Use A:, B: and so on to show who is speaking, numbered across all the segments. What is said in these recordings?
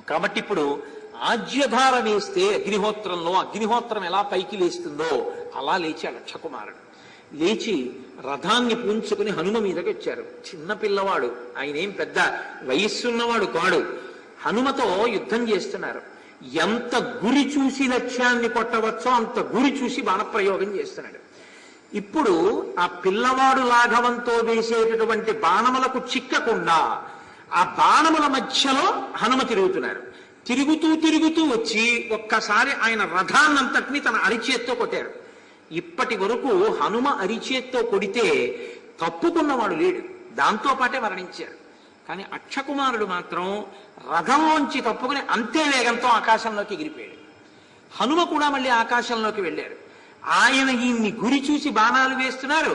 A: కాబట్టి ఇప్పుడు ఆజ్యధార వేస్తే అగ్నిహోత్రంలో అగ్నిహోత్రం ఎలా పైకి లేస్తుందో అలా లేచాడు అక్షకుమారుడు. లేచి రథాన్ని పూంచుకుని హనుమ మీదకి వచ్చారు. చిన్న పిల్లవాడు, ఆయన ఏం పెద్ద వయస్సున్నవాడు కాడు. హనుమతో యుద్ధం చేస్తున్నారు. ఎంత గురి చూసి లక్ష్యాన్ని కొట్టవచ్చో అంత గురి చూసి బాణప్రయోగం చేస్తున్నాడు. ఇప్పుడు ఆ పిల్లవాడు లాఘవంతో వేసేటటువంటి బాణములకు చిక్కకుండా ఆ బాణముల మధ్యలో హనుమ తిరుగుతున్నారు. తిరుగుతూ తిరుగుతూ వచ్చి ఒక్కసారి ఆయన రథాన్నంతటిని తన అరిచేత్తో కొట్టారు. ఇప్పటి వరకు హనుమ అరిచేత్తో కొడితే తప్పుకున్నవాడు లేడు, దాంతో పాటే మరణించారు. కానీ అక్షకుమారుడు మాత్రం రథంలోంచి తప్పుకుని అంతే వేగంతో ఆకాశంలోకి ఎగిరిపోయాడు. హనుమ కూడా మళ్ళీ ఆకాశంలోకి వెళ్ళారు. ఆయన ఈయన్ని గురి చూసి బాణాలు వేస్తున్నారు.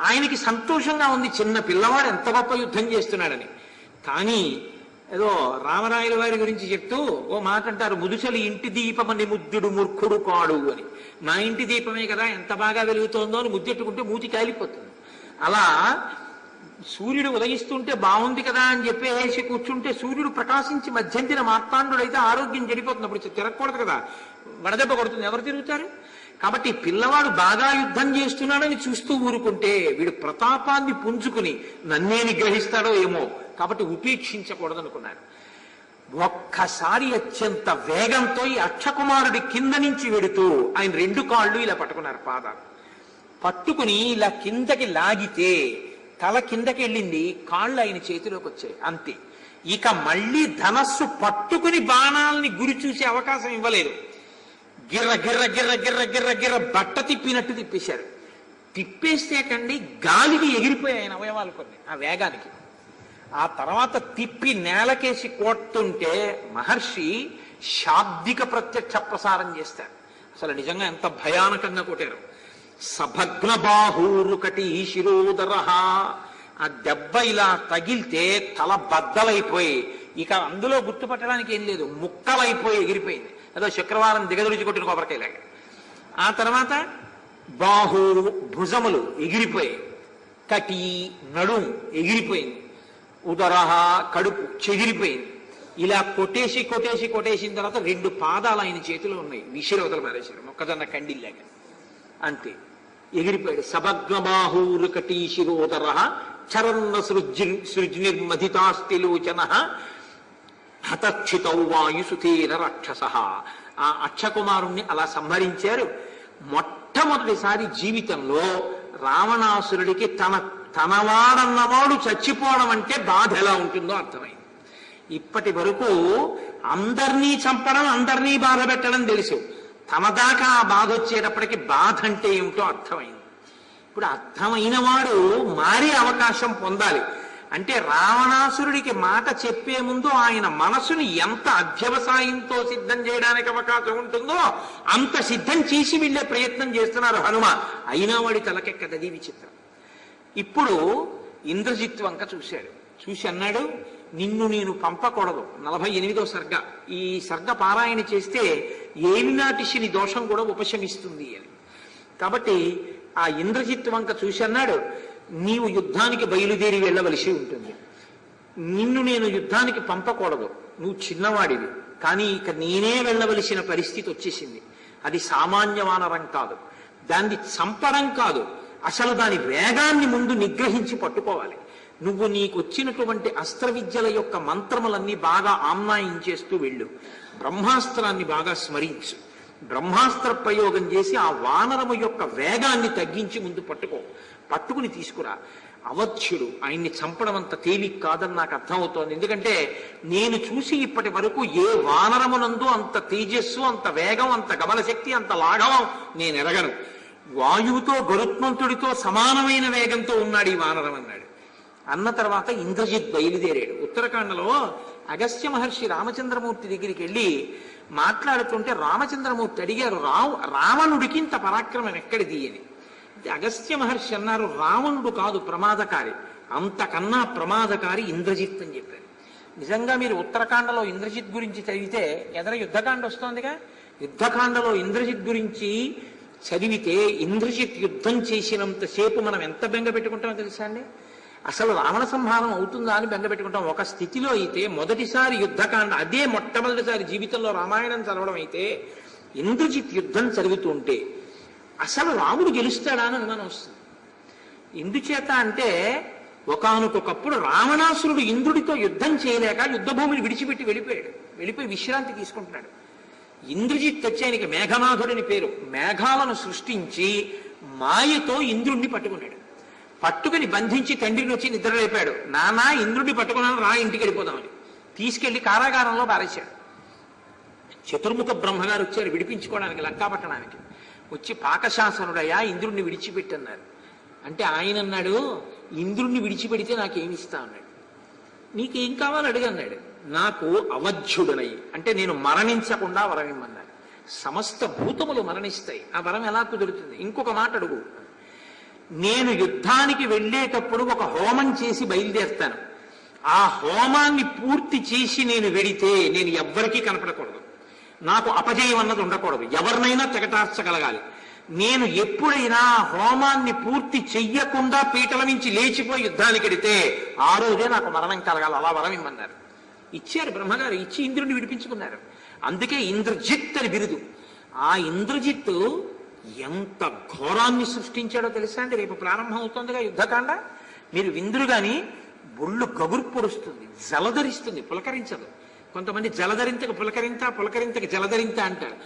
A: ఆయనకి సంతోషంగా ఉంది, చిన్న పిల్లవాడు ఎంత గొప్ప యుద్ధం చేస్తున్నాడని. కానీ ఏదో రామరాయల వారి గురించి చెప్తూ ఓ మాట అంటారు, ముదుసలి ఇంటి దీపమని ముద్దుడు మూర్ఖుడు కాడు అని. మా ఇంటి దీపమే కదా ఎంత బాగా వెలుగుతోందో అని ముద్దెట్టుకుంటే మూతి కాలిపోతుంది. అలా సూర్యుడు ఉదయిస్తుంటే బాగుంది కదా అని చెప్పేసి కూర్చుంటే సూర్యుడు ప్రకాశించి మధ్యంతిన మార్తాండుడైతే ఆరోగ్యం చెడిపోతుంది. అప్పుడు తిరగకూడదు కదా, వడదెబ్బ కొడుతుంది, ఎవరు తిరుగుతారు? కాబట్టి పిల్లవాడు బాగా యుద్ధం చేస్తున్నాడని చూస్తూ ఊరుకుంటే వీడు ప్రతాపాన్ని పుంజుకుని నన్నే నిగ్రహిస్తాడో ఏమో, కాబట్టి ఉపేక్షించకూడదనుకున్నారు. ఒక్కసారి అత్యంత వేగంతో ఈ అక్షకుమారుడి కింద నుంచి వెడుతూ ఆయన రెండు కాళ్ళు ఇలా పట్టుకున్నారు, పాదాలు పట్టుకుని ఇలా కిందకి లాగితే తల కిందకి వెళ్ళింది, కాళ్ళు ఆయన చేతిలోకి వచ్చాయి, అంతే. ఇక మళ్ళీ ధనస్సు పట్టుకుని బాణాలని గురి చూసే అవకాశం ఇవ్వలేదు. గిర్ర గిర్ర గిర్ర గిర్ర గిర్ర గిర్ర బట్ట తిప్పినట్టు తిప్పేశారు. తిప్పేస్తే కండి గాలికి ఎగిరిపోయాయి ఆయన అవయవాలు కొన్ని ఆ వేగానికి. ఆ తర్వాత తిప్పి నేలకేసి కొడుతుంటే మహర్షి శాబ్దిక ప్రత్యక్ష ప్రసారం చేస్తారు. అసలు నిజంగా ఎంత భయానకంగా కొట్టారు. సభగ్న బాహూరుకటి శిరోదర. ఆ దెబ్బ ఇలా తగిలితే తల బద్దలైపోయి ఇక అందులో గుర్తుపట్టడానికి ఏం లేదు, ముక్కలైపోయి ఎగిరిపోయింది. ఏదో శుక్రవారం దిగదుడిచి కొట్టిన కొబ్బరికాయలాగా. ఆ తర్వాత బాహు భుజములు ఎగిరిపోయి, కటి నడుం ఎగిరిపోయింది, ఉదరహ కడుపు చెగిరిపోయింది. ఇలా కొట్టేసి కొట్టేసి కొట్టేసిన తర్వాత రెండు పాదాలు ఆయన చేతిలో ఉన్నాయి, విసిరవతలు పారేశారు మొక్కజొన్న కండిల్లాగా, అంతే ఎగిరిపోయాడు. సభగ్నబాహూరుకటీ శిరోదర చరన్న సృజ్నిర్మధితాస్తిలోచన హతక్షితౌ వాయుసుతేన రాక్షస. ఆ అక్షకుమారుణ్ణి అలా సంహరించారు. మొట్టమొదటిసారి జీవితంలో రావణాసురుడికి తనవాడన్నవాడు చచ్చిపోవడం అంటే బాధ ఎలా ఉంటుందో అర్థమైంది. ఇప్పటి వరకు అందరినీ చంపడం, అందరినీ బాధ పెట్టడం తెలుసు, తన దాకా ఆ బాధ వచ్చేటప్పటికి బాధ అంటే ఏమిటో అర్థమైంది. ఇప్పుడు అర్థమైన వాడు మారే అవకాశం పొందాలి. అంటే రావణాసురుడికి మాట చెప్పే ముందు ఆయన మనసుని ఎంత అధ్యవసాయంతో సిద్ధం చేయడానికి అవకాశం ఉంటుందో అంత సిద్ధం చేసి వెళ్ళే ప్రయత్నం చేస్తున్నారు హనుమ. అయినా వాడి తలకెక్కదది విచిత్రం. ఇప్పుడు ఇంద్రజిత్ వంక చూశాడు, చూసి అన్నాడు, నిన్ను నేను పంపకూడదు. 48వ సర్గ. ఈ సర్గ పారాయణ చేస్తే ఏమినాటి శని దోషం కూడా ఉపశమిస్తుంది అని. కాబట్టి ఆ ఇంద్రజిత్ వంక చూసి అన్నాడు, నీవు యుద్ధానికి బయలుదేరి వెళ్ళవలసి ఉంటుంది. నిన్ను నేను యుద్ధానికి పంపకూడదు, నువ్వు చిన్నవాడివి. కానీ ఇక నేనే వెళ్ళవలసిన పరిస్థితి వచ్చేసింది. అది సామాన్య వానరం కాదు, దాన్ని చంపడం కాదు, అసలు దాని వేగాన్ని ముందు నిగ్రహించి పట్టుకోవాలి. నువ్వు నీకు వచ్చినటువంటి అస్త్ర విద్యల యొక్క మంత్రములన్నీ బాగా ఆమ్నాయించేస్తూ వెళ్ళు. బ్రహ్మాస్త్రాన్ని బాగా స్మరించు. బ్రహ్మాస్త్ర ప్రయోగం చేసి ఆ వానరము యొక్క వేగాన్ని తగ్గించి ముందు పట్టుకుని తీసుకురా. అవధ్యుడు, ఆయన్ని చంపడం అంత తేలిక కాదని నాకు అర్థమవుతోంది. ఎందుకంటే నేను చూసి ఇప్పటి వరకు ఏ వానరమునందు అంత తేజస్సు, అంత వేగం, అంత గమనశక్తి, అంత లాఘవం నేను ఎరగను. వాయువుతో గరుత్మంతుడితో సమానమైన వేగంతో ఉన్నాడు ఈ వానరం అన్నాడు. అన్న తర్వాత ఇంద్రజిత్ బయలుదేరాడు. ఉత్తరాఖండలో అగస్త్య మహర్షి రామచంద్రమూర్తి దగ్గరికి వెళ్ళి మాట్లాడుతుంటే రామచంద్రమూర్తి అడిగారు, రావణుడికి ఇంత పరాక్రమం ఎక్కడిది అని. అగస్త్య మహర్షి అన్నారు, రావణుడు కాదు ప్రమాదకారి, అంతకన్నా ప్రమాదకారి ఇంద్రజిత్ అని చెప్పారు. నిజంగా మీరు ఉత్తరాఖండలో ఇంద్రజిత్ గురించి చదివితే ఎదర యుద్ధకాండ వస్తోందిగా, యుద్ధకాండలో ఇంద్రజిత్ గురించి చదివితే ఇంద్రజిత్ యుద్ధం చేసినంతసేపు మనం ఎంత బెంగ పెట్టుకుంటామో తెలుసా అండి. అసలు రావణ సంహారం అవుతుందా అని బెంగపెట్టుకుంటాం. ఒక స్థితిలో అయితే మొదటిసారి యుద్ధకాండ, అదే మొట్టమొదటిసారి జీవితంలో రామాయణం చదవడం అయితే, ఇంద్రజిత్ యుద్ధం జరుగుతుంటే అసలు రాముడు గెలుస్తాడా అని అనుమానం వస్తుంది. ఎందుచేత అంటే ఒకానొకప్పుడు రావణాసురుడు ఇంద్రుడితో యుద్ధం చేయలేక యుద్ధభూమిని విడిచిపెట్టి వెళ్ళిపోయాడు. వెళ్ళిపోయి విశ్రాంతి తీసుకుంటున్నాడు. ఇంద్రజిత్ వచ్చి ఆయనకి మేఘనాథుడని పేరు. మేఘాలను సృష్టించి మాయతో ఇంద్రుణ్ణి పట్టుకున్నాడు. పట్టుకుని బంధించి తండ్రిని వచ్చి నిద్రలేపాడు. నానా ఇంద్రుడిని పట్టుకున్నాను, రా ఇంటికి వెళ్ళిపోదామని తీసుకెళ్లి కారాగారంలో పారేశాడు. చతుర్ముఖ బ్రహ్మగారు వచ్చారు విడిపించుకోవడానికి, లంకాపట్టణానికి వచ్చి పాకశాసనుడయ్యా ఇంద్రుణ్ణి విడిచిపెట్టన్నారు. అంటే ఆయన అన్నాడు, ఇంద్రుణ్ణి విడిచిపెడితే నాకేమిస్తా అన్నాడు. నీకేం కావాలి అడిగన్నాడు. నాకు అవధ్యుడనై, అంటే నేను మరణించకుండా వరం ఇమ్మన్నాడు. సమస్త భూతములు మరణిస్తాయి, ఆ వరం ఎలా కుదురుతుంది? ఇంకొక మాట అడుగు, నేను యుద్ధానికి వెళ్ళేటప్పుడు ఒక హోమం చేసి బయలుదేరుతాను. ఆ హోమాన్ని పూర్తి చేసి నేను వెడితే నేను ఎవ్వరికీ కనపడకూడదు, నాకు అపజయం అన్నది ఉండకూడదు, ఎవరినైనా తెగటార్చగలగాలి. నేను ఎప్పుడైనా హోమాన్ని పూర్తి చెయ్యకుండా పీటల నుంచి లేచిపోయి యుద్ధానికి వెడితే ఆ రోజే నాకు మరణం కలగాలి, అలా వరం ఇమ్మన్నారు. ఇచ్చారు బ్రహ్మగారు, ఇచ్చి ఇంద్రుడిని విడిపించుకున్నారు. అందుకే ఇంద్రజిత్ అని బిరుదు. ఆ ఇంద్రజిత్తు ఎంత ఘోరాన్ని సృష్టించాడో తెలుసా అండి? రేపు ప్రారంభం అవుతుందిగా యుద్ధకాండ. మీరు విందురు గాని ఒళ్ళు గగురు పొడుస్తుంది, జలధరిస్తుంది, పులకరించదు. కొంతమంది జలధరింతకు పులకరింత, పులకరింతకు జలధరింత అంటారు.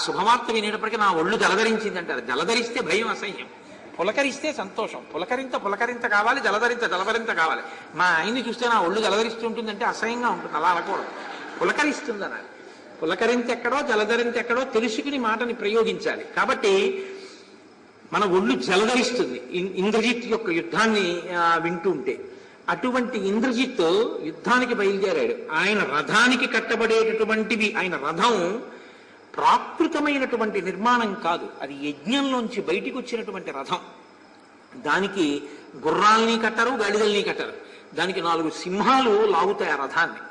A: శుభవార్త వినేటప్పటికీ నా ఒళ్ళు జలధరించింది అంటారు. జలధరిస్తే భయం, అసహ్యం. పులకరిస్తే సంతోషం. పులకరింత కావాలి, జలధరింత కావాలి. మా ఆయన్ని చూస్తే నా ఒళ్ళు జలధరిస్తూ ఉంటుందంటే అసహ్యంగా ఉంటుంది, అలా అనకూడదు. పులకరిస్తుంది అన్నారు. పులకరింత ఎక్కడో జలధరింత ఎక్కడో తెలుసుకుని మాటని ప్రయోగించాలి. కాబట్టి మన ఒళ్ళు జలధరిస్తుంది ఇంద్రజిత్ యొక్క యుద్ధాన్ని వింటూ ఉంటే. అటువంటి ఇంద్రజిత్ యుద్ధానికి బయలుదేరాడు. ఆయన రథానికి కట్టబడేటటువంటివి, ఆయన రథం ప్రాకృతమైనటువంటి నిర్మాణం కాదు, అది యజ్ఞంలోంచి బయటికి వచ్చినటువంటి రథం. దానికి గుర్రాల్ని కట్టరు, గాడిదల్ని కట్టరు. దానికి 4 సింహాలు లాగుతాయి ఆ రథాన్ని.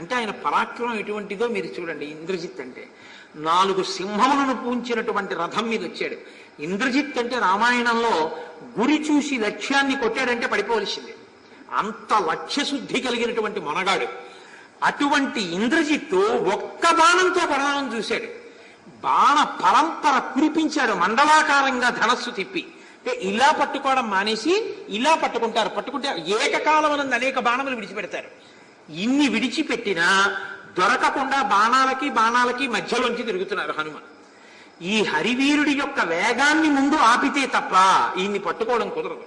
A: అంటే ఆయన పరాక్రమం ఎటువంటిదో మీరు చూడండి. ఇంద్రజిత్ అంటే 4 సింహములను పూంచినటువంటి రథం మీద వచ్చాడు. ఇంద్రజిత్ అంటే రామాయణంలో గురి చూసి లక్ష్యాన్ని కొట్టాడంటే పడిపోవలసిందే, అంత లక్ష్యశుద్ధి కలిగినటువంటి మొనగాడు. అటువంటి ఇంద్రజిత్తు ఒక్క బాణంతో పడడం చూశాడు. బాణ పరంపర కురిపించాడు, మండలాకారంగా ధనస్సు తిప్పి. అంటే ఇలా పట్టుకోవడం మానేసి ఇలా పట్టుకుంటారు. పట్టుకుంటే ఏకకాలం అనేక బాణములు విడిచిపెడతారు. ఇన్ని విడిచిపెట్టినా దొరకకుండా బాణాలకి మధ్యలోంచి తిరుగుతున్నారు హనుమ. ఈ హరివీరుడి యొక్క వేగాన్ని ముందు ఆపితే తప్ప ఈయన్ని పట్టుకోవడం కుదరదు,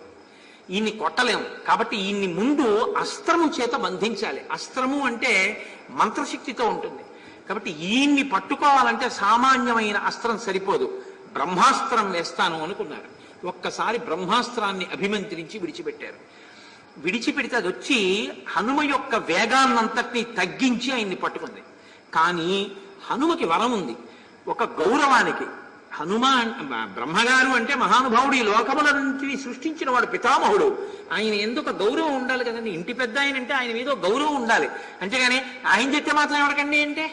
A: ఈయన్ని కొట్టలేము. కాబట్టి ఈయన్ని ముందు అస్త్రము చేత బంధించాలి. అస్త్రము అంటే మంత్రశక్తితో ఉంటుంది. కాబట్టి ఈయన్ని పట్టుకోవాలంటే సామాన్యమైన అస్త్రం సరిపోదు, బ్రహ్మాస్త్రం వేస్తాను అనుకున్నారు. ఒక్కసారి బ్రహ్మాస్త్రాన్ని అభిమంత్రించి విడిచిపెట్టారు. విడిచిపెడితే అది వచ్చి హనుమ యొక్క వేగాన్నంతటినీ తగ్గించి ఆయన్ని పట్టుకుంది. కానీ హనుమకి వరం ఉంది, ఒక గౌరవానికి. బ్రహ్మగారు అంటే మహానుభావుడు, ఈ లోకముల నుంచి సృష్టించిన వాడు, పితామహుడు. ఆయన ఎందుకు గౌరవం ఉండాలి కదండి. ఇంటి పెద్ద ఆయన అంటే ఆయన మీద గౌరవం ఉండాలి. అంతేగాని ఆయన చెప్తే మాత్రం ఎవరికండి అంటే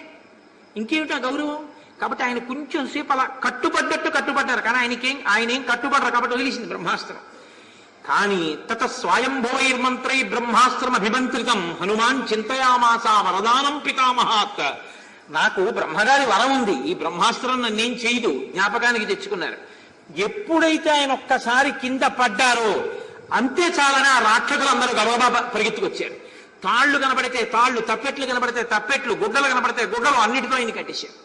A: ఇంకేమిటి ఆ గౌరవం? కాబట్టి ఆయన కొంచెం సేపు అలా కట్టుబడ్డారు. కానీ ఆయన ఏం కట్టుబడరు కాబట్టి వదిలేసింది బ్రహ్మాస్త్రం. కానీ తత స్వయంభోైర్మంత్రై బ్రహ్మాస్త్రం అభిమంత్రితం హనుమాన్ చింతయామాస వరదానం పితామహాత్. నాకు బ్రహ్మగారి వరం ఉంది, ఈ బ్రహ్మాస్త్రం నన్నేం చేయదు, జ్ఞాపకానికి తెచ్చుకున్నారు. ఎప్పుడైతే ఆయన ఒక్కసారి కింద పడ్డారో అంతే చాలని ఆ రాక్షసులందరూ గబగబా పరిగెత్తుకొచ్చారు. తాళ్లు కనబడితే తాళ్లు, తప్పెట్లు కనబడితే తప్పెట్లు, గుడ్డలు కనబడితే గుడ్డలు, అన్నిటితో ఆయన కట్టేశారు.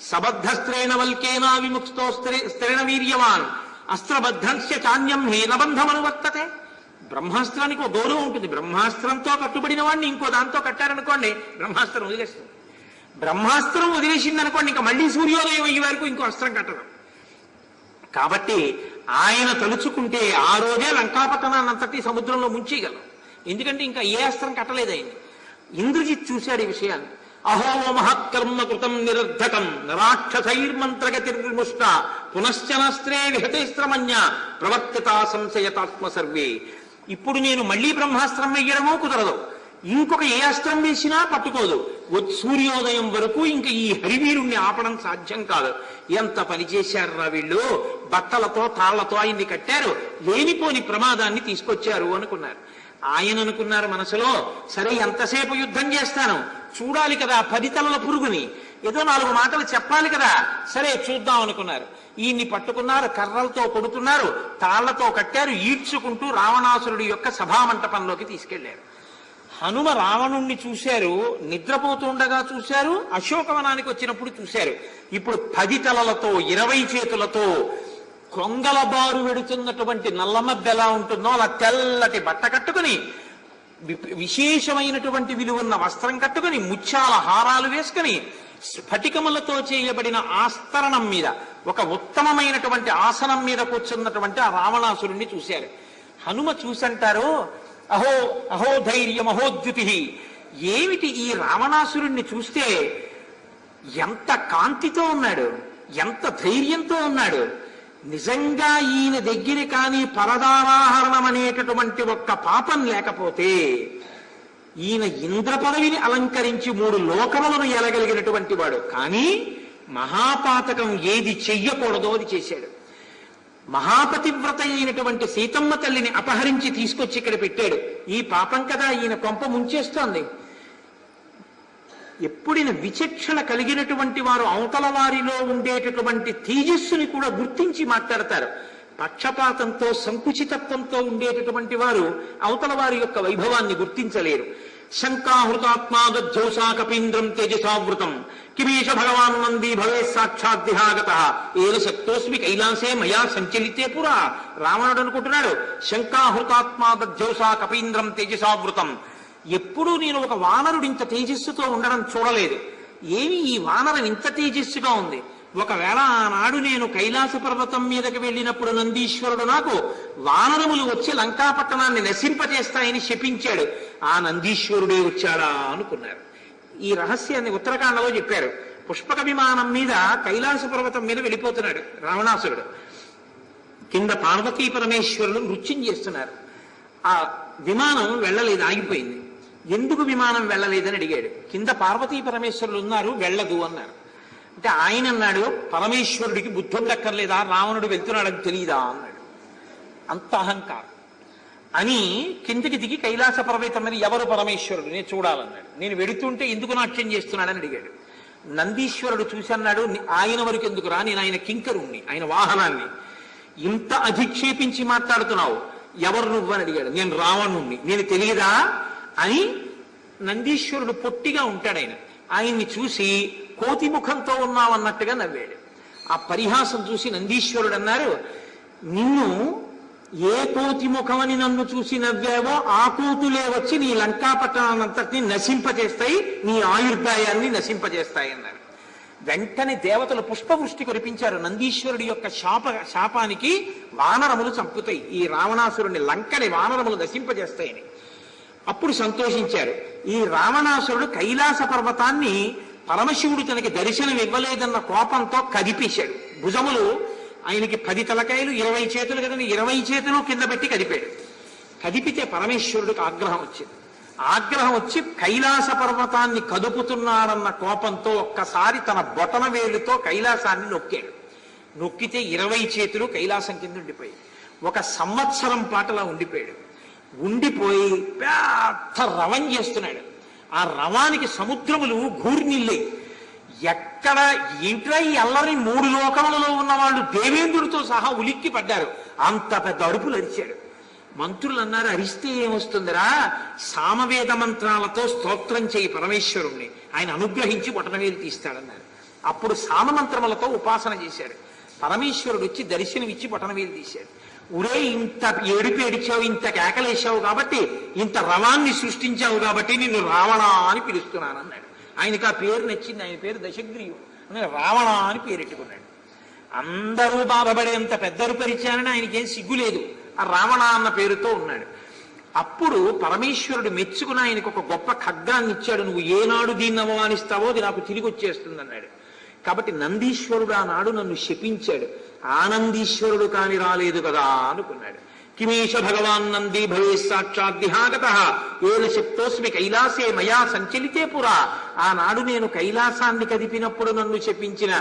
A: సబద్ధస్త్రేణ వల్కేనా విముక్తో స్త్రేణ వీర్యవాన్ అస్త్రబద్ధంస్య చాన్యం హేనబంధమనువర్తతే. బ్రహ్మాస్త్రానికి ఒక గౌరవం ఉంటుంది. బ్రహ్మాస్త్రంతో కట్టుబడిన వాడిని ఇంకో దాంతో కట్టారనుకోండి, బ్రహ్మాస్త్రం వదిలేస్తుంది. బ్రహ్మాస్త్రం వదిలేసింది అనుకోండి, ఇంకా మళ్ళీ సూర్యోదయం అయ్యే వరకు ఇంకో అస్త్రం కట్టదు. కాబట్టి ఆయన తలుచుకుంటే ఆ రోజే లంకాపట్టణాన్నంతటి సముద్రంలో ముంచేయగలరు. ఎందుకంటే ఇంకా ఏ అస్త్రం కట్టలేదు ఆయన. ఇంద్రజిత్ చూశాడు ఈ విషయాన్ని. అహో మహత్కర్మ కృతం నిరర్ధకం రాక్షసైర్మంత్రగతిర్విముష్ట పునశ్చనస్త్రే విహతేస్త్రమన్య ప్రవర్తిత సంశయతాత్మ సర్వే. ఇప్పుడు నేను మళ్ళీ బ్రహ్మాస్త్రం వేయడమో కుదరదు, ఇంకొక ఏ అస్త్రం వేసినా పట్టుకోదు. సూర్యోదయం వరకు ఇంకా ఈ హరివీరుణ్ణి ఆపడం సాధ్యం కాదు. ఎంత పని చేశారా వీళ్ళు, బట్టలతో తాళ్లతో ఆయన్ని కట్టారు, లేనిపోని ప్రమాదాన్ని తీసుకొచ్చారు అనుకున్నారు. ఆయన అనుకున్నారు మనసులో, సరే ఎంతసేపు యుద్ధం చేస్తాను, చూడాలి కదా 10 తలల పురుగుని, ఏదో 4 మాటలు చెప్పాలి కదా, సరే చూద్దాం అనుకున్నారు. ఈయన్ని పట్టుకున్నారు, కర్రలతో కొడుతున్నారు, తాళ్లతో కట్టారు, ఈడ్చుకుంటూ రావణాసురుడి యొక్క సభామంటపంలోకి తీసుకెళ్లారు. హనుమ రావణుణ్ణి చూశారు, నిద్రపోతుండగా చూశారు, అశోకవనానికి వచ్చినప్పుడు చూశారు. ఇప్పుడు 10 తలలతో 20 చేతులతో కొంగల బారు వెడుతున్నటువంటి నల్లమబ్బ ఎలా ఉంటుందో అలా తెల్లటి బట్ట కట్టుకుని, విశేషమైనటువంటి విలువన్న వస్త్రం కట్టుకుని, ముత్యాల హారాలు వేసుకుని, స్ఫటికములతో చేయబడిన ఆస్తరణం మీద ఒక ఉత్తమమైనటువంటి ఆసనం మీద కూర్చున్నటువంటి ఆ రావణాసురుణ్ణి చూశారు. హనుమ చూసంటారు, అహో అహో ధైర్యం అహోద్యుతి, ఏమిటి ఈ రావణాసురుణ్ణి చూస్తే ఎంత కాంతితో ఉన్నాడు, ఎంత ధైర్యంతో ఉన్నాడు, నిజంగా ఈయన దగ్గర కానీ పరదారాహరణం అనేటటువంటి ఒక్క పాపం లేకపోతే ఈయన ఇంద్ర పదవిని అలంకరించి 3 లోకములను ఎలగలిగినటువంటి వాడు. కానీ మహాపాతకం ఏది చెయ్యకూడదో అది చేశాడు. మహాపతివ్రత అయినటువంటి సీతమ్మ తల్లిని అపహరించి తీసుకొచ్చి ఇక్కడ పెట్టాడు. ఈ పాపం కదా ఈయన కొంప ముంచేస్తోంది. ఎప్పుడైనా విచక్షణ కలిగినటువంటి వారు అవతల వారిలో ఉండేటటువంటి తేజస్సుని కూడా గుర్తించి మాట్లాడతారు. పక్షపాతంతో సంకుచితత్వంతో ఉండేటటువంటి వారు అవతల వారి యొక్క వైభవాన్ని గుర్తించలేరు. శంకాహృతాత్మాదోసా కపీంద్రం తేజసావృతం కిమేష భగవాన్ నంది భవే సాక్షాద్దిహాగత ఏన శక్తోస్మి కైలాసే మయా సంచలితే పురా. రావణుడు అనుకుంటున్నాడు, శంకాహృతాత్మాదోసా కపీంద్రం తేజసావృతం, ఎప్పుడూ నేను ఒక వానరుడు ఇంత తేజస్సుతో ఉండడం చూడలేదు. ఏమి ఈ వానరం ఇంత తేజస్సుగా ఉంది? ఒకవేళ ఆనాడు నేను కైలాస పర్వతం మీదకి వెళ్ళినప్పుడు నందీశ్వరుడు నాకు వానరములు వచ్చి లంకాపట్టణాన్ని నశింపజేస్తాయని శపించాడు. ఆ నందీశ్వరుడే వచ్చాడా అనుకున్నారు. ఈ రహస్యాన్ని ఉత్తరాఖండలో చెప్పారు. పుష్పక విమానం మీద కైలాస పర్వతం మీద వెళ్ళిపోతున్నాడు రావణాసురుడు. కింద పార్వతీ పరమేశ్వరులు నృత్యం చేస్తున్నారు. ఆ విమానం వెళ్ళలేదు, ఆగిపోయింది. ఎందుకు విమానం వెళ్ళలేదని అడిగాడు. కింద పార్వతీ పరమేశ్వరులు ఉన్నారు, వెళ్ళదు అన్నారు. అంటే ఆయన అన్నాడు, పరమేశ్వరుడికి బుద్ధి ఉండక్కర్లేదా, రావణుడు వెళ్తున్నాడని తెలియదా అన్నాడు. అంత అహంకారం అని కిందికి దిగి కైలాస పర్వతం మీద ఎవరు పరమేశ్వరుడు నేను చూడాలన్నాడు. నేను వెడుతుంటే ఎందుకు నాట్యం చేస్తున్నాడని అడిగాడు. నందీశ్వరుడు చూసి అన్నాడు, ఆయన వరకు ఎందుకు రా, నేను ఆయన కింకరుణ్ణి, ఆయన వాహనాన్ని, ఇంత అధిక్షేపించి మాట్లాడుతున్నావు, ఎవరు నువ్వు అని అడిగాడు. నేను రావణుణ్ణి, నేను తెలియదా అని. నందీశ్వరుడు పొట్టిగా ఉంటాడు, ఆయన్ని చూసి కోతి ముఖంతో ఉన్నావన్నట్టుగా నవ్వాడు. ఆ పరిహాసం చూసి నందీశ్వరుడు అన్నారు, నిన్ను ఏ కోతి ముఖమని నన్ను చూసి నవ్వావో ఆ కోతులే వచ్చి నీ లంకాపట్టణాన్నంతటిని నశింపజేస్తాయి, నీ ఆయుర్దాయాన్ని నశింపజేస్తాయి అన్నారు. వెంటనే దేవతలు పుష్పవృష్టి కురిపించారు. నందీశ్వరుడి యొక్క శాపానికి వానరములు చంపుతాయి, ఈ రావణాసురుని లంకని వానరములు నశింపజేస్తాయని. అప్పుడు సంతోషించారు. ఈ రావణాసురుడు కైలాస పర్వతాన్ని పరమశివుడు తనకి దర్శనం ఇవ్వలేదన్న కోపంతో కదిపేశాడు. భుజములు ఆయనకి 10 తలకాయలు 20 చేతులు కదని 20 చేతులు కింద పెట్టి కదిపాడు. కదిపితే పరమేశ్వరుడికి ఆగ్రహం వచ్చింది. ఆగ్రహం వచ్చి కైలాస పర్వతాన్ని కదుపుతున్నాడన్న కోపంతో ఒక్కసారి తన బొటన వేలుతో కైలాసాన్ని నొక్కాడు. నొక్కితే 20 చేతులు కైలాసం కింద ఉండిపోయి 1 సంవత్సరం పాటలా ఉండిపోయాడు. ఉండిపోయి పెద్ద రవం చేస్తున్నాడు. ఆ రవానికి సముద్రములు ఘూర్నిల్లాయి. ఎక్కడ ఇంట్లో ఈ అల్లరి 3 లోకములలో ఉన్న వాళ్ళు దేవేంద్రుడితో సహా ఉలిక్కి పడ్డారు. అంత పెద్ద అరుపులు అరిచాడు. మంత్రులు అన్నారు, అరిస్తే ఏమొస్తుందిరా, సామవేద మంత్రాలతో స్తోత్రం చేయి పరమేశ్వరుణ్ణి, ఆయన అనుగ్రహించి బొటనవేలు తీస్తాడన్నారు. అప్పుడు సామమంత్రములతో ఉపాసన చేశాడు. పరమేశ్వరుడు వచ్చి దర్శనమిచ్చి బొటనవేలు తీశాడు. ఉరే, ఇంత ఏడుపు ఏడిచావు, ఇంత కేకలేశావు కాబట్టి, ఇంత రవాన్ని సృష్టించావు కాబట్టి నిన్ను రావణ అని పిలుస్తున్నానన్నాడు. ఆయనకు ఆ పేరు నచ్చింది. ఆయన పేరు దశగ్రీవుడు అని రావణ అని పేరెట్టుకున్నాడు. అందరూ బాధపడేంత పెద్దరు పరిచారని ఆయనకేం సిగ్గులేదు. ఆ రావణ అన్న పేరుతో ఉన్నాడు. అప్పుడు పరమేశ్వరుడు మెచ్చుకుని ఆయనకు ఒక గొప్ప ఖడ్గాన్ని ఇచ్చాడు. నువ్వు ఏనాడు దీన్ని అవమానిస్తావో అది నాకు తిరిగి వచ్చేస్తుంది అన్నాడు. కాబట్టి నందీశ్వరుడు ఆనాడు నన్ను శపించాడు, ఆనందీశ్వరుడు కాని రాలేదు కదా అనుకున్నాడు. కిమేష భగవాన్ నంది భవే సాక్షాద్దిహాగత ఏన శక్తోస్మి కైలాసే మయా సంచలితే పురా. ఆనాడు నేను కైలాసాన్ని కదిపినప్పుడు నన్ను శపించిన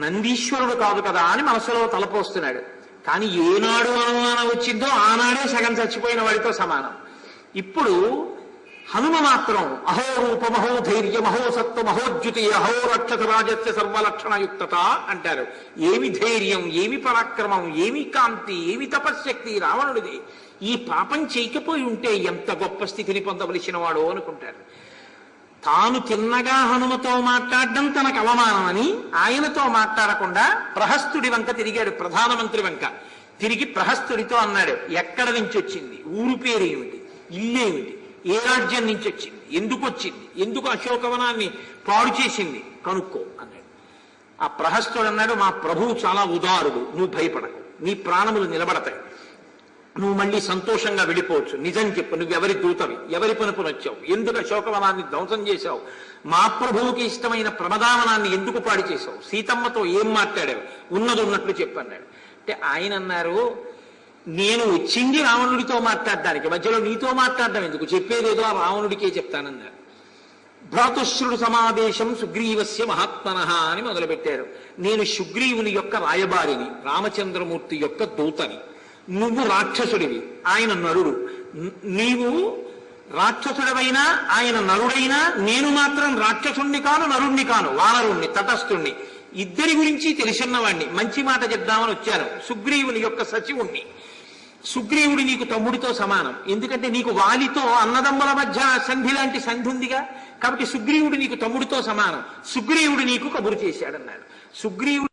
A: నందీశ్వరుడు కాదు కదా అని మనసులో తలపోస్తున్నాడు. కానీ ఏనాడు అనుమానం వచ్చిందో ఆనాడే సగం చచ్చిపోయిన వాడితో సమానం. ఇప్పుడు హనుమ మాత్రం అహో రూప మహో ధైర్య మహో సత్వ మహోజ్యుతి అహో రక్షత రాజస్య సర్వలక్షణయుక్తత అంటారు. ఏమి ధైర్యం, ఏమి పరాక్రమం, ఏమి కాంతి, ఏమి తపశ్శక్తి రావణుడిది. ఈ పాపం చేయకపోయి ఉంటే ఎంత గొప్ప స్థితిని పొందవలసిన వాడు అనుకుంటారు. తాను తిన్నగా హనుమతో మాట్లాడడం తనకు అవమానమని ఆయనతో మాట్లాడకుండా ప్రహస్తుడి వంక తిరిగాడు, ప్రధానమంత్రి వంక తిరిగి ప్రహస్తుడితో అన్నాడు, ఎక్కడ నుంచి వచ్చింది, ఊరు పేరు ఏమిటి, ఇల్లేమిటి, ఏ రాజ్యం నుంచి వచ్చింది, ఎందుకు వచ్చింది, ఎందుకు అశోకవనాన్ని పాడు చేసింది కనుక్కో అన్నాడు. ఆ ప్రహస్తుడు అన్నాడు, మా ప్రభువు చాలా ఉదారుడు, నువ్వు భయపడకు, నీ ప్రాణములు నిలబడతాయి, నువ్వు మళ్ళీ సంతోషంగా వెళ్ళిపోవచ్చు, నిజం చెప్పు, నువ్వు ఎవరి దూతవి, ఎవరి పనుపుని వచ్చావు, ఎందుకు అశోకవనాన్ని ధ్వంసం చేశావు, మా ప్రభువుకి ఇష్టమైన ప్రమదావనాన్ని ఎందుకు పాడు చేశావు, సీతమ్మతో ఏం మాట్లాడావు, ఉన్నది ఉన్నట్లు చెప్పన్నాడు. అంటే ఆయన అన్నారు, నేను వచ్చింది రావణుడితో మాట్లాడడానికి, మధ్యలో నీతో మాట్లాడడం ఎందుకు, చెప్పేదేదో ఆ రావణుడికే చెప్తానన్నారు. భ్రాతుశ్రుడు సమావేశం సుగ్రీవస్య మహాత్మనః అని మొదలుపెట్టారు. నేను సుగ్రీవుని యొక్క రాయబారిని, రామచంద్రమూర్తి యొక్క దూతని, నువ్వు రాక్షసుడివి, ఆయన నరుడు. నీవు రాక్షసుడివైనా ఆయన నరుడైనా నేను మాత్రం రాక్షసుణ్ణి కాను, నరుణ్ణి కాను, వానరుణ్ణి, తటస్థుణ్ణి, ఇద్దరి గురించి తెలిసిన్నవాణ్ణి. మంచి మాట చెప్దామని వచ్చాను. సుగ్రీవుని యొక్క సచివుణ్ణి. సుగ్రీవుడి నీకు తమ్ముడితో సమానం, ఎందుకంటే నీకు వాలితో అన్నదమ్ముల మధ్య సంధి లాంటి సంధి ఉందిగా, కాబట్టి సుగ్రీవుడు నీకు తమ్ముడితో సమానం. సుగ్రీవుడు నీకు కబురు చేశాడన్నాడు. సుగ్రీవుడు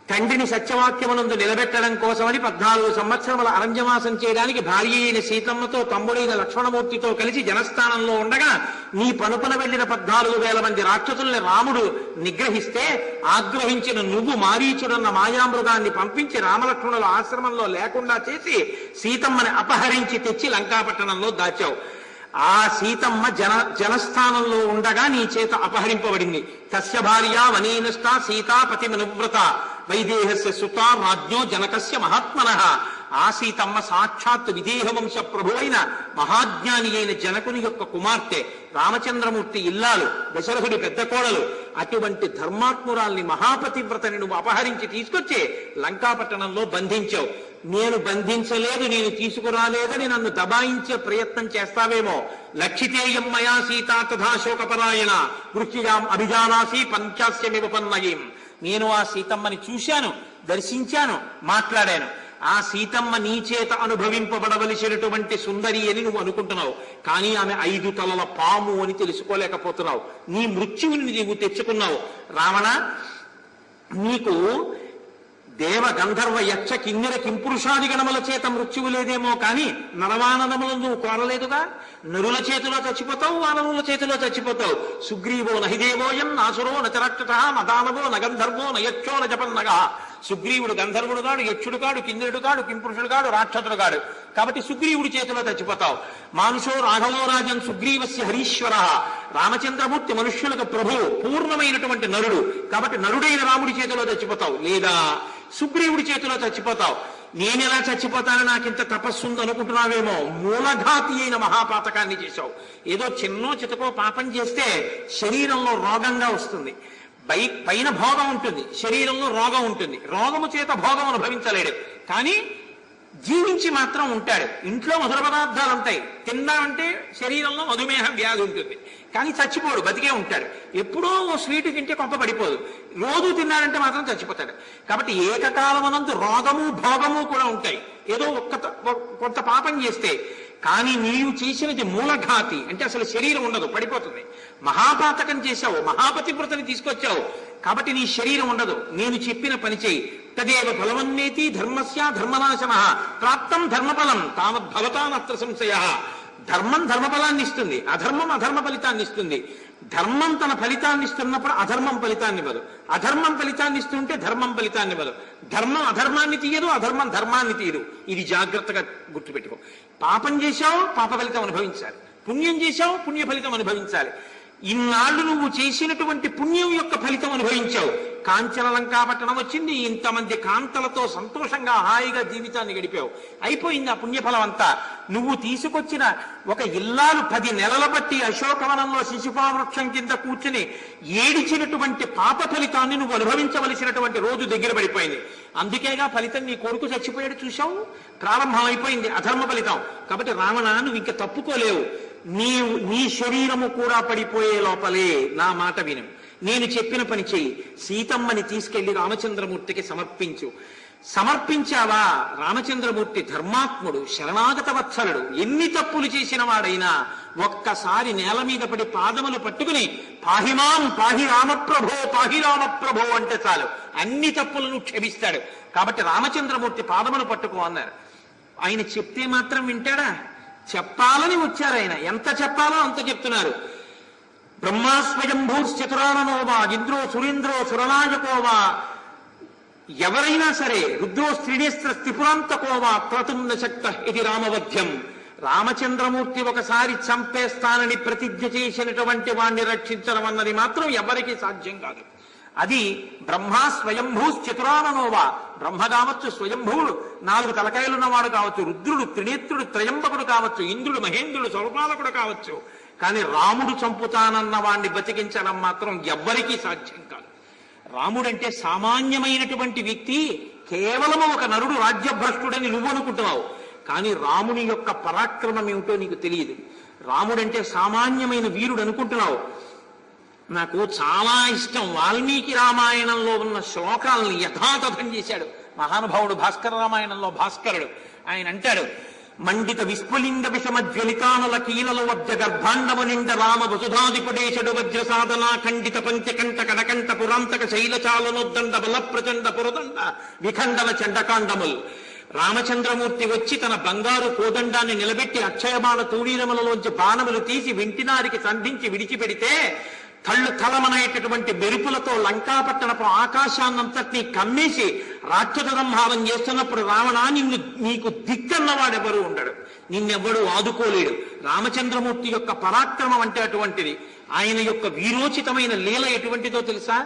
A: తండ్రిని సత్యవాక్యమునందు నిలబెట్టడం కోసమని 14 సంవత్సరముల అరణ్యవాసం చేయడానికి భార్య అయిన సీతమ్మతో తమ్ముడైన లక్ష్మణమూర్తితో కలిసి జనస్థానంలో ఉండగా నీ పనుపన వెళ్లిన 14,000 మంది రాక్షసుల్ని రాముడు నిగ్రహిస్తే ఆగ్రహించిన నువ్వు మారీచుడన్న మాయామృగాన్ని పంపించి రామలక్ష్మణుల ఆశ్రమంలో లేకుండా చేసి సీతమ్మని అపహరించి తెచ్చి లంకాపట్టణంలో దాచావు. ఆ సీతమ్మ జనస్థానంలో ఉండగా నీ చేత అపహరింపబడింది. తస్య భార్య వనేనష్ట సీతాపతి మనువ్రత వైదేహస్య సుత రాజ్ఞో జనకస్య మహాత్మనః. ఆ సీతమ్మ సాక్షాత్ విదేహ వంశ ప్రభువైన మహాజ్ఞాని అయిన జనకుని యొక్క కుమార్తె, రామచంద్రమూర్తి ఇల్లాలు, దశరథుడి పెద్ద కోడలు. అటువంటి ధర్మాత్మురాల్ని మహాపతివ్రతని నువ్వు అపహరించి తీసుకొచ్చి లంకాపట్టణంలో బంధించావు. నేను బంధించలేదు, నేను తీసుకురాలేదని నన్ను దబాయించే ప్రయత్నం చేస్తావేమో. లక్షితేయం మయా సీతా తథా శోకపరాయణ వృత్తియాం అభిజానాసి పంచాస్యమివ పన్నయీం. నేను ఆ సీతమ్మని చూశాను, దర్శించాను, మాట్లాడాను. ఆ సీతమ్మ నీ చేత అనుభవింపబడవలసినటువంటి సుందరి అని నువ్వు అనుకుంటున్నావు, కానీ ఆమె 5 తలల పాము అని తెలుసుకోలేకపోతున్నావు. నీ మృత్యువుని నీవు తెచ్చుకున్నావు. రావణ, నీకు దేవ గంధర్వ యక్ష కిన్నెర కింపురుషాది గణముల చేత మృత్యువు లేదేమో, కానీ నరవాననములను నువ్వు కోరలేదుగా. నరుల చేతిలో చచ్చిపోతావు, వానరుల చేతిలో చచ్చిపోతావు. సుగ్రీవో నహిదేవోయం నాసురో నచరక్షత నదానవో నగంధర్వో నయక్షో నజపన్నగా. సుగ్రీవుడు గంధర్వుడు కాడు, యక్షుడు కాడు, కిన్నెరుడు కాడు, కింపురుషుడు కాడు, రాక్షసుడు కాడు, కాబట్టి సుగ్రీవుడి చేతిలో చచ్చిపోతావు. మానుషో రాఘవో రాజన్ సుగ్రీవస్య హరీశ్వర. రామచంద్రమూర్తి మనుష్యులకు ప్రభువు, పూర్ణమైనటువంటి నరుడు, కాబట్టి నరుడైన రాముడి చేతిలో చచ్చిపోతావు, లేదా సుగ్రీవుడి చేతిలో చచ్చిపోతావు. నేనెలా చచ్చిపోతానని నాకింత తపస్సు ఉంది అనుకుంటున్నావేమో. మూలఘాతి అయిన మహాపాతకాన్ని చేశావు. ఏదో చిన్నో చితకో పాపం చేస్తే శరీరంలో రోగంగా వస్తుంది, పైన భోగం ఉంటుంది, శరీరంలో రోగం ఉంటుంది. రోగము చేత భోగం అనుభవించలేడు, కానీ జీవించి మాత్రం ఉంటాడు. ఇంట్లో మధుర పదార్థాలు ఉంటాయి, తిందామంటే శరీరంలో మధుమేహ వ్యాధి ఉంటుంది, కానీ చచ్చిపోడు, బతికే ఉంటాడు. ఎప్పుడో ఓ స్వీటు తింటే కొంప పడిపోదు, రోజు తిన్నాడంటే మాత్రం చచ్చిపోతాడు. కాబట్టి ఏకకాలమనందు రోగము భోగము కూడా ఉంటాయి, ఏదో కొంత పాపం చేస్తే. కానీ నీవు చేసినది మూలఘాతి, అంటే అసలు శరీరం ఉండదు, పడిపోతుంది. మహాపాతకం చేశావు, మహాపతివ్రతని తీసుకొచ్చావు, కాబట్టి నీ శరీరం ఉండదు. నేను చెప్పిన పని చేయి. తదేవ ఫలవన్నేతి ధర్మస్య ధర్మనాశన ప్రాప్తం ధర్మఫలం తావద్భవతానత్ర సంశయ. ధర్మం ధర్మఫలాన్ని ఇస్తుంది, అధర్మం అధర్మ ఫలితాన్ని ఇస్తుంది. ధర్మం తన ఫలితాన్ని ఇస్తున్నప్పుడు అధర్మం ఫలితాన్ని ఇవ్వదు, అధర్మం ఫలితాన్ని ఇస్తుంటే ధర్మం ఫలితాన్ని ఇవ్వదు. ధర్మం అధర్మాన్ని తీయదు, అధర్మం ధర్మాన్ని తీయదు. ఇది జాగ్రత్తగా గుర్తుపెట్టుకో. పాపం చేశావు, పాప ఫలితం అనుభవించాలి. పుణ్యం చేశావు, పుణ్య ఫలితం అనుభవించాలి. ఇన్నాళ్ళు నువ్వు చేసినటువంటి పుణ్యం యొక్క ఫలితం అనుభవించావు. కాంచన లంకాపట్టణం వచ్చింది, ఇంతమంది కాంతలతో సంతోషంగా హాయిగా జీవితాన్ని గడిపావు. అయిపోయింది ఆ పుణ్యఫలం అంతా. నువ్వు తీసుకొచ్చిన ఒక ఇల్లాలు 10 నెలల బట్టి అశోకవనంలో శిశుపావృక్షం కింద కూర్చుని ఏడిచినటువంటి పాప ఫలితాన్ని నువ్వు అనుభవించవలసినటువంటి రోజు దగ్గర పడిపోయింది. అందుకేగా ఫలితం, నీ కొడుకు చచ్చిపోయాడు చూశావు, ప్రారంభం అయిపోయింది అధర్మ ఫలితం. కాబట్టి రావణ, నువ్వు ఇంకా తప్పుకోలేవు. నీ శరీరము కూడా పడిపోయే లోపలే నా మాట విను, నేను చెప్పిన పని చెయ్యి. సీతమ్మని తీసుకెళ్లి రామచంద్రమూర్తికి సమర్పించు. సమర్పించావా? రామచంద్రమూర్తి ధర్మాత్ముడు, శరణాగత వత్సలుడు. ఎన్ని తప్పులు చేసిన వాడైనా ఒక్కసారి నేల మీద పడి పాదములు పట్టుకుని పాహిమాం పాహి రామప్రభో పాహి రామప్రభో అంటే చాలు, అన్ని తప్పులను క్షమిస్తాడు. కాబట్టి రామచంద్రమూర్తి పాదములు పట్టుకో అన్నారు. ఆయన చెప్తే మాత్రం వింటాడా? చెప్పాలని వచ్చారు ఆయన. ఎంత చెప్పాలో అంత చెప్తున్నారు. బ్రహ్మా స్వయంభూశ్చతురాననోవా ఇంద్రో సురేంద్రో సురనాయకోవా, ఎవరైనా సరే రుద్రో స్త్రీనేస్త్ర త్రిపురాంతకోవా క్రతుం న శక్తః ఇది రామవధ్యం. రామచంద్రమూర్తి ఒకసారి చంపేస్తానని ప్రతిజ్ఞ చేసినటువంటి వాణ్ణి రక్షించడం అన్నది మాత్రం ఎవరికీ సాధ్యం కాదు. అది బ్రహ్మ స్వయంభూశ్చతురాననోవా, బ్రహ్మ కావచ్చు, స్వయంభూవుడు 4 తలకాయలున్నవాడు కావచ్చు, రుద్రుడు త్రినేత్రుడు త్రయంబకుడు కావచ్చు, ఇంద్రుడు మహేంద్రుడు స్వరపాలకుడు కావచ్చు. కానీ రాముడు చంపుతానన్న వాణ్ణి బతికించడం మాత్రం ఎవ్వరికీ సాధ్యం కాదు. రాముడంటే సామాన్యమైనటువంటి వ్యక్తి. కేవలము ఒక నరుడు రాజ్యభ్రష్టుడని నువ్వు అనుకుంటున్నావు, కానీ రాముని యొక్క పరాక్రమం ఏమిటో నీకు తెలియదు. రాముడంటే సామాన్యమైన వీరుడు అనుకుంటున్నావు. నాకు చాలా ఇష్టం వాల్మీకి రామాయణంలో ఉన్న శ్లోకాలను యథాతథం చేశాడు మహానుభావుడు భాస్కర రామాయణంలో భాస్కరుడు. ఆయన అంటాడు, మండిత విస్ఫులింగ విషమ జ్వలితానల కీలల వజ్ర గర్భాండము నిండ రామ వసుధాధిపడేశడు వజ్ర సాధన ఖండిత పంచకంఠ కడకంఠ పురాంతక శైలచాలనోద్దండ బల ప్రచండ పురదండ విఖండన చండకాండముల్. రామచంద్రమూర్తి వచ్చి తన బంగారు కోదండాన్ని నిలబెట్టి అక్షయబాణ తూణీరములలోంచి బాణములు తీసి వింటినారికి సంధించి విడిచిపెడితే తలమనేటటువంటి మెరుపులతో లంకాపట్టణపు ఆకాశాన్నంతటినీ కమ్మేసి రాక్షస సంహారం చేస్తున్నప్పుడు రావణ, నీకు దిక్కన్నవాడెవరు ఉండడు, నిన్నెవ్వడు ఆదుకోలేడు. రామచంద్రమూర్తి యొక్క పరాక్రమం అంటే అటువంటిది. ఆయన యొక్క వీరోచితమైన లీల ఎటువంటిదో తెలుసా?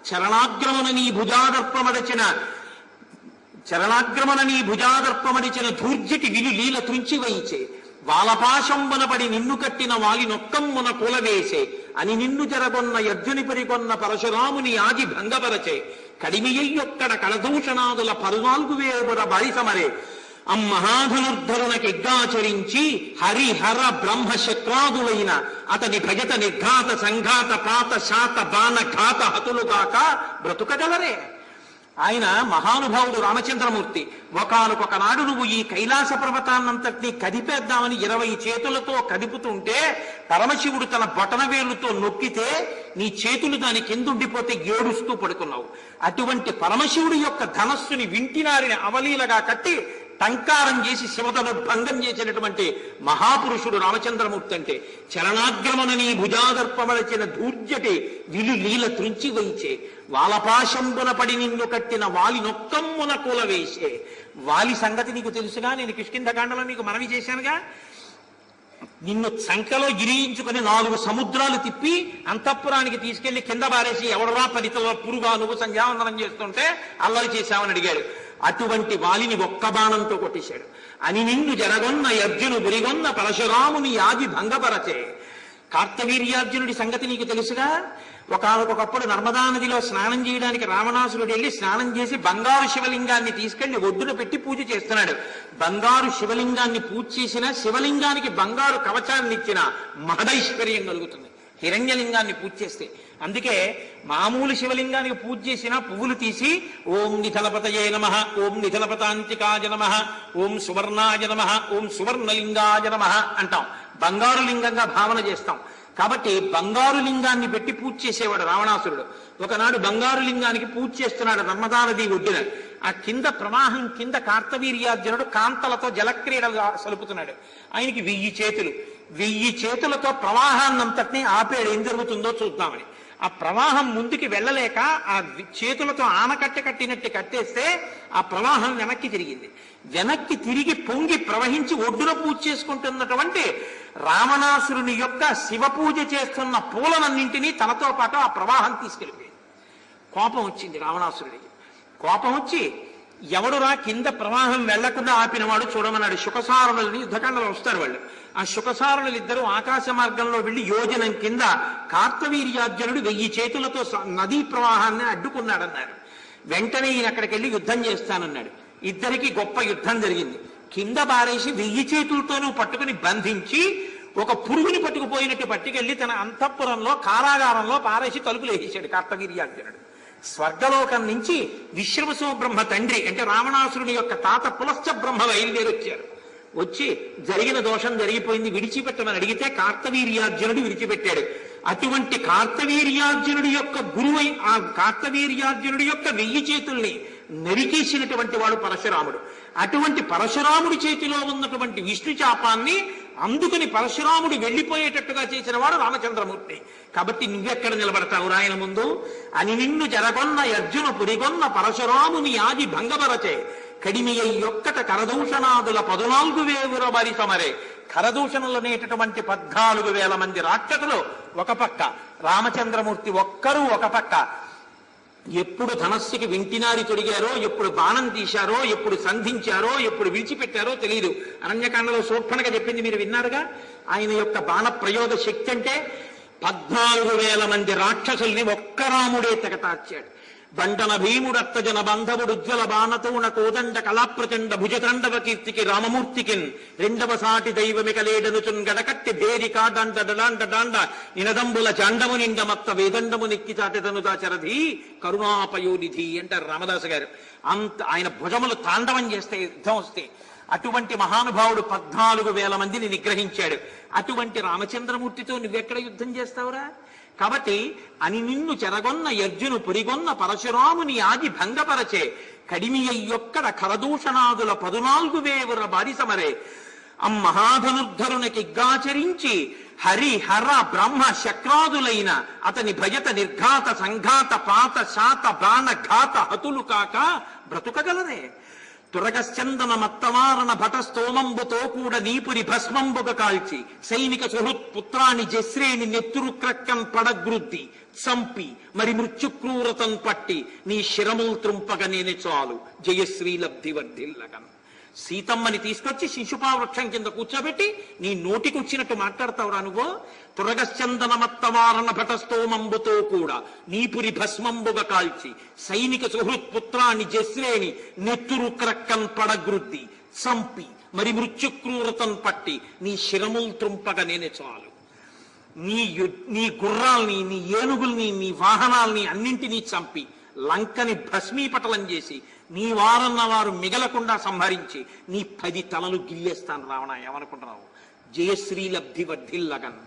A: చరణాగ్రమణ నీ భుజాదర్పమడిచిన ధూర్జటి విలు లీల తుంచి వహించే, వాలపాశంబనపడి నిన్ను కట్టిన వాలి నొక్కమ్మున కూలవేసే, అని నిన్ను జరగొన్న యర్జుని పరికొన్న పరశురాముని ఆది భంగపరచే, కడిమియ్యొక్కడ కళదూషణాదుల 14 వేల బారిసమరే, అమ్మహాధనుర్ధరునకెగ్గాచరించి హరిహర బ్రహ్మ శక్రాదులైన అతని భజత నిర్ఘాత సంఘాత పాత శాత బాణ ఘాత హతులుగాక బ్రతుకగలరే. ఆయన మహానుభావుడు రామచంద్రమూర్తి. ఒకానొక నాడు నువ్వు ఈ కైలాస పర్వతాన్నంతటినీ కదిపేద్దామని 20 చేతులతో కదుపుతుంటే పరమశివుడు తన బొటనవేలుతో నొక్కితే నీ చేతులు దాని కిందుండిపోతే ఏడుస్తూ పడుకున్నావు. అటువంటి పరమశివుడి యొక్క ధనస్సుని వింటినారిని అవలీలగా కట్టి టంకారం చేసి శివతను భంగం చేసినటువంటి మహాపురుషుడు రామచంద్రమూర్తి. అంటే చరణాగ్రమణని భుజాదర్పమలచిన ధూర్జటి విలు లీల త్రుంచి వైచే, వాలపాశంబున పడి నిన్ను కట్టిన వాలి నొక్కమ్మున కూలవేసే. వాలి సంగతి నీకు తెలుసుగా, నేను కిష్కింధకాండలో నీకు మనవి చేశానుగా. నిన్ను సంకలో గిరియించుకుని 4 సముద్రాలు తిప్పి అంతఃపురానికి తీసుకెళ్లి కింద బారేసి, ఎవడరా పరితల పురుగా నువ్వు సంధ్యావందనం చేస్తుంటే అల్లరి చేశావని అడిగాడు. అటువంటి వాలిని ఒక్క బాణంతో కొట్టేశాడు. అని నిన్ను జరగొన్న అర్జును బురిగొన్న పరశురాముని ఆది భంగపరచే. కార్తవీర్యార్జునుడి సంగతి నీకు తెలుసుగా. ఒకనొకప్పుడు నర్మదా నదిలో స్నానం చేయడానికి రావణాసురుడు వెళ్ళి స్నానం చేసి బంగారు శివలింగాన్ని తీసుకెళ్లి ఒడ్డున పెట్టి పూజ చేస్తున్నాడు. బంగారు శివలింగాన్ని పూజ చేసిన, శివలింగానికి బంగారు కవచాన్ని ఇచ్చిన మహదైశ్వర్యం కలుగుతుంది హిరణ్యలింగాన్ని పూజ చేస్తే. అందుకే మామూలు శివలింగానికి పూజ చేసిన పువ్వులు తీసి ఓం నిధనపతయే నమః, ఓం నిధనపతాంతికాయ నమః, ఓం సువర్ణాయ నమః, ఓం సువర్ణలింగాయ నమః అంటాం. బంగారు లింగంగా భావన చేస్తాం. కాబట్టి బంగారు లింగాన్ని పెట్టి పూజ చేసేవాడు రావణాసురుడు. ఒకనాడు బంగారు లింగానికి పూజ చేస్తున్నాడు నర్మదా నది ఒడ్డున. ఆ కింద ప్రవాహం కింద కార్తవీర్యార్జునుడు కాంతలతో జలక్రీడలు సలుపుతున్నాడు. ఆయనకి 1000 చేతులు. 1000 చేతులతో ప్రవాహాన్నంతటినీ ఆపేడు. ఏం జరుగుతుందో చూద్దామని. ఆ ప్రవాహం ముందుకి వెళ్ళలేక ఆ చేతులతో ఆనకట్ట కట్టినట్టు కట్టేస్తే ఆ ప్రవాహం వెనక్కి తిరిగింది. వెనక్కి తిరిగి పొంగి ప్రవహించి ఒడ్డున పూజ చేసుకుంటున్నటువంటి రావణాసురుని యొక్క శివ పూజ చేస్తున్న పూలనన్నింటినీ తనతో పాటు ఆ ప్రవాహం తీసుకెళ్ళిపోయింది. కోపం వచ్చింది రావణాసురుడికి. కోపం వచ్చి ఎవడురా కింద ప్రవాహం వెళ్లకుండా ఆపినవాడు చూడమన్నాడు. శుకసారణులని యుద్ధకాండలో వస్తారు వాళ్ళు. ఆ శుకసారణులు ఇద్దరు ఆకాశ మార్గంలో వెళ్లి యోజనం కింద కార్తవీర్యార్జునుడు 1000 చేతులతో నదీ ప్రవాహాన్ని అడ్డుకున్నాడన్నారు. వెంటనే ఈయన అక్కడికి వెళ్ళి యుద్ధం చేస్తానన్నాడు. ఇద్దరికి గొప్ప యుద్ధం జరిగింది. కింద బారేసి 1000 చేతులతోనూ పట్టుకుని బంధించి ఒక పురుగుని పట్టుకుపోయినట్టు పట్టుకెళ్లి తన అంతఃపురంలో కారాగారంలో పారేసి తలుపులు వేసేశాడు కార్తవీర్యార్జునుడు. స్వర్గలోకం నుంచి విశ్రవసో బ్రహ్మ తండ్రి అంటే రావణాసురుని యొక్క తాత పులశ్చ బ్రహ్మ బయలుదేరి వచ్చారు. వచ్చి జరిగిన దోషం జరిగిపోయింది విడిచిపెట్టమని అడిగితే కార్తవీర్యార్జునుడు విడిచిపెట్టాడు. అటువంటి కార్తవీర్యార్జునుడి యొక్క గురువై ఆ కార్తవీర్యార్జునుడి యొక్క 1000 చేతుల్ని నరికేసినటువంటి వాడు పరశురాముడు. అటువంటి పరశురాముడి చేతిలో ఉన్నటువంటి విష్ణు చాపాన్ని అందుకుని పరశురాముడు వెళ్లిపోయేటట్టుగా చేసిన వాడు రామచంద్రమూర్తి. కాబట్టి నువ్వెక్కడ నిలబడతావు రాయన ముందు? అని నిన్ను జరగొన్న అర్జున పురిగొన్న పరశురాముని ఆది భంగపరచే కడిమియ్య యొక్కట కరదూషణాదుల 14,000 బరి సమరే. కరదూషణలు అనేటటువంటి 14,000 మంది రాక్షసులు ఒక పక్క, రామచంద్రమూర్తి ఒక్కరూ ఒక పక్క. ఎప్పుడు ధనస్సుకి వింటినారి తొడిగారో, ఎప్పుడు బాణం తీశారో, ఎప్పుడు సంధించారో, ఎప్పుడు విడిచిపెట్టారో తెలియదు. అరణ్యకాండలో శూర్పణగా చెప్పింది మీరు విన్నారుగా. ఆయన యొక్క బాణ ప్రయోగ శక్తి అంటే 14,000 మంది రాక్షసుల్ని ఒక్క రాముడే తెగతార్చాడు. బండన భీముడత్తజన బంధవుడు ఉజ్వల బాణతోణ కోదండ కళాప్రచండ భుజతాండవ కీర్తికి రామమూర్తికిన్ రెండవ సాటి దైవమిక లేడనుచున్ గడకట్టి బేరికా దండ డాండ డాండ నినదంబుల చాండము నిండ మత్త వేదండము నిక్కి చాటెదను దాచరధి కరుణాపయోనిధి అంటారు రామదాసు గారు. అంత ఆయన భుజములు తాండవం చేస్తే యుద్ధం వస్తే అటువంటి మహానుభావుడు 14,000 మందిని నిగ్రహించాడు. అటువంటి రామచంద్రమూర్తితో నువ్వెక్కడ యుద్ధం చేస్తావురా? కాబట్టి అని నిన్ను చెరగొన్న అర్జును పురిగొన్న పరశురాముని ఆది భంగపరచే కడిమియ్యొక్కడ కరదూషణాదుల 14,000 బారి సమరే. అమ్మహాధనుర్ధరునికిగ్గాచరించి హరి హర బ్రహ్మ శక్రాదులైన అతని భయత నిర్ఘాత సంఘాత పాత శాత బాణ ఘాత హతులు కాక బ్రతుకగలరే. తురగశ్చందన మత్తవారణ భటస్తోమంబుతో కూడా నీపురి భస్మంబుగ కాల్చి సైనిక సుహృత్ పుత్రాన్ని జశ్రేణి నెత్తురు క్రక్కన్ పడగ్రుద్ది చంపి మరి మృత్యుక్రూరతన్ పట్టి నీ శిరముల్ త్రుంపగ నేనే చాలు జయశ్రీ లబ్ధి వర్ధిల్లగన్. సీతమ్మని తీసుకొచ్చి శిశుపా వృక్షం కింద కూర్చోబెట్టి నీ నోటికొచ్చినట్టు మాట్లాడతావురా నువ్వు? తురగశ్చందన మత్తవారణ భటస్తోమంబుతో కూడా నీపురి భస్మంబుగ కాల్చి సైనిక సుహృత్ పుత్రాన్ని జశ్రేణి నెత్తురు క్రక్కన్ పడగ్రుద్ది చంపి మరి మృత్యుక్రూరతన్ పట్టి నీ శిరముల్ త్రుంపగ నేనే చాలు. నీ గుర్రాల్ని, నీ ఏనుగుల్ని, నీ వాహనాల్ని అన్నింటినీ చంపి లంకని భస్మీపటలం చేసి నీ వారన్న వారు మిగలకుండా సంహరించి నీ 10 తలలు గిల్లేస్తాను రావణ. ఏమనుకుంటున్నావు? జయశ్రీ లబ్ధి వర్ధిల్లగన్.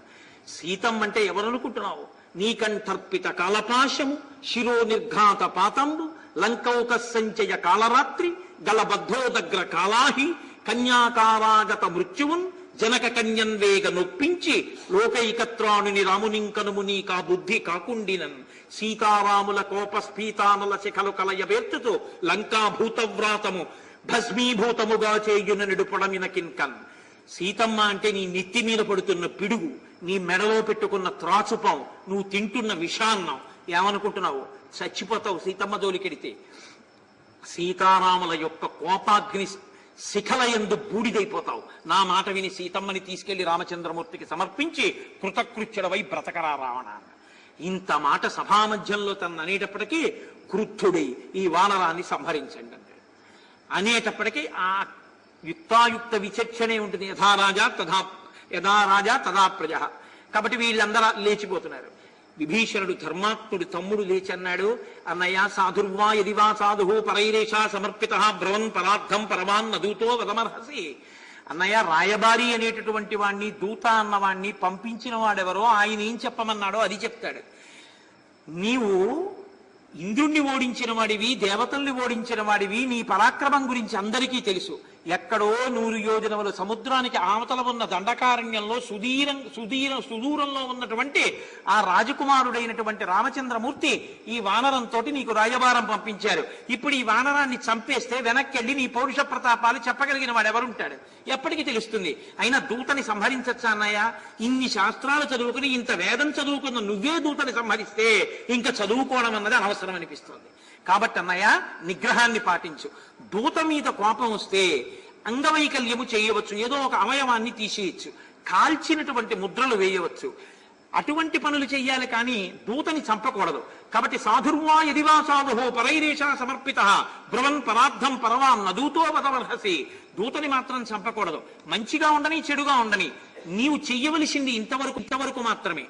A: సీతం అంటే ఎవరనుకుంటున్నావు? నీకంఠర్పిత కాలపాశము శిరో నిర్ఘాత పాతంబు లంకౌక సంచయ కాలరాత్రి గలబద్ధోదగ్ర కాలాహి కన్యాకారాగత మృత్యువున్ జనక కన్యన్ వేగ నొప్పించి లోకైకత్రాణుని రామునింకనుము నీకా బుద్ధి కాకుండినన్ సీతారాముల కోపస్ఫీతానల శిఖలు కలయబెర్చుతూ లంకా భూతవ్రాతము భస్మీభూతముగా చేయుననుడు పొడమిన కిన్కన్. సీతమ్మ అంటే నీ నెత్తి మీద పడుతున్న పిడుగు, నీ మెడలో పెట్టుకున్న త్రాచుపం, నువ్వు తింటున్న విషాన్నం. ఏమనుకుంటున్నావు? చచ్చిపోతావు సీతమ్మ జోలికెడితే. సీతారాముల యొక్క కోపాగ్ని శిఖల యందు బూడిదైపోతావు. నా మాట విని సీతమ్మని తీసుకెళ్లి రామచంద్రమూర్తికి సమర్పించి కృతకృత్యుడవై బ్రతకరా రావణ. ఇంత మాట సభామధ్యంలో తను అనేటప్పటికీ క్రుద్ధుడై ఈ వానరాన్ని సంహరించండి అన్నాడు. అనేటప్పటికీ ఆ యుక్తాయుక్త విచక్షణే ఉంటుంది. యథా రాజా తదా ప్రజ. కాబట్టి వీళ్ళందరూ లేచిపోతున్నారు. విభీషణుడు ధర్మాత్ముడు తమ్ముడు లేచి అన్నాడు, అన్నయ్య సాధుర్వా యదివా సాధు పరైరేషా సమర్పిత బ్రవన్ పరార్థం పరమాన్న దూతో వదమర్హసి. అన్నయ్య రాయబారి అనేటటువంటి వాణ్ణి, దూత అన్నవాణ్ణి పంపించిన వాడెవరో ఆయన ఏం చెప్పమన్నాడో అది చెప్తాడు. నీవు ఇంద్రుణ్ణి ఓడించిన వాడివి, దేవతల్ని ఓడించిన వాడివి, నీ పరాక్రమం గురించి అందరికీ తెలుసు. ఎక్కడో 100 యోజనముల సముద్రానికి ఆవతల ఉన్న దండకారణ్యంలో సుదూరంలో ఉన్నటువంటి ఆ రాజకుమారుడైనటువంటి రామచంద్రమూర్తి ఈ వానరంతో నీకు రాయబారం పంపించారు. ఇప్పుడు ఈ వానరాన్ని చంపేస్తే వెనక్కెళ్ళి నీ పౌరుష ప్రతాపాలు చెప్పగలిగిన వాడు ఎవరుంటాడు? ఎప్పటికీ తెలుస్తుంది. అయినా దూతని సంహరించచ్చా అన్నయ్య? ఇన్ని శాస్త్రాలు చదువుకుని ఇంత వేదం చదువుకున్న నువ్వే దూతని సంహరిస్తే ఇంకా చదువుకోవడం అన్నది అనవసరం అనిపిస్తుంది. కాబట్టి అన్నయ్య, నిగ్రహాన్ని పాటించు. దూత మీద కోపం వస్తే అంగవైకల్యము చేయవచ్చు, ఏదో ఒక అవయవాన్ని తీసేయచ్చు, కాల్చినటువంటి ముద్రలు వేయవచ్చు, అటువంటి పనులు చెయ్యాలి, కానీ దూతని చంపకూడదు. కాబట్టి సాధుర్వా యదివా సాధుహో పరైరేష సమర్పిత బ్రువన్ పరార్థం పరవాం నదూతో వదవర్హసి. దూతని మాత్రం చంపకూడదు. మంచిగా ఉండని చెడుగా ఉండని నీవు చెయ్యవలసింది ఇంతవరకు మాత్రమే.